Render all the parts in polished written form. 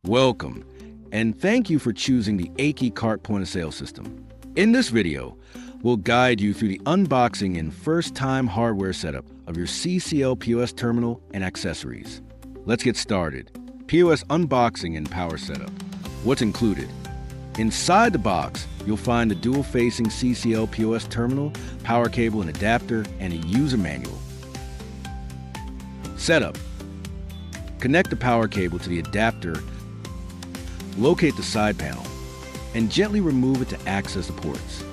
Welcome, and thank you for choosing the Aki Cart point-of-sale system. In this video, we'll guide you through the unboxing and first-time hardware setup of your CCL POS terminal and accessories. Let's get started. POS unboxing and power setup. What's included? Inside the box, you'll find the dual-facing CCL POS terminal, power cable and adapter, and a user manual. Setup. Connect the power cable to the adapter, locate the side panel, and gently remove it to access the ports.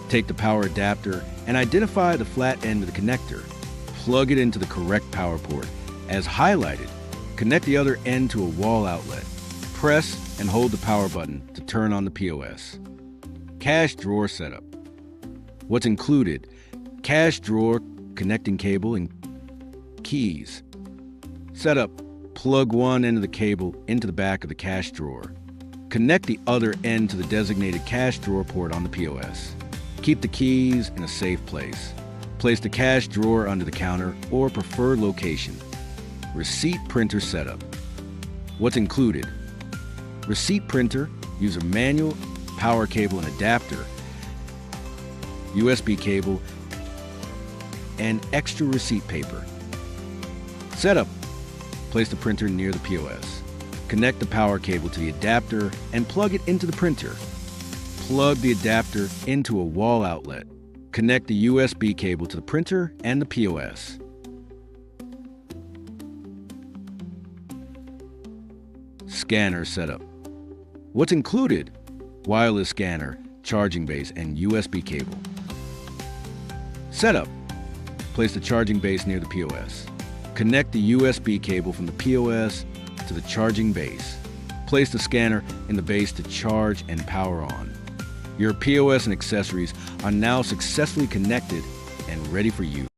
Take the power adapter and identify the flat end of the connector. Plug it into the correct power port. As highlighted, connect the other end to a wall outlet. Press and hold the power button to turn on the POS. Cash drawer setup. What's included? Cash drawer, connecting cable, and keys. Setup. Plug one end of the cable into the back of the cash drawer. Connect the other end to the designated cash drawer port on the POS. Keep the keys in a safe place. Place the cash drawer under the counter or preferred location. Receipt printer setup. What's included? Receipt printer, user manual, power cable and adapter, USB cable, and extra receipt paper. Setup. Place the printer near the POS. Connect the power cable to the adapter and plug it into the printer. Plug the adapter into a wall outlet. Connect the USB cable to the printer and the POS. Scanner setup. What's included? Wireless scanner, charging base, and USB cable. Setup. Place the charging base near the POS. Connect the USB cable from the POS to the charging base. Place the scanner in the base to charge and power on. Your POS and accessories are now successfully connected and ready for use.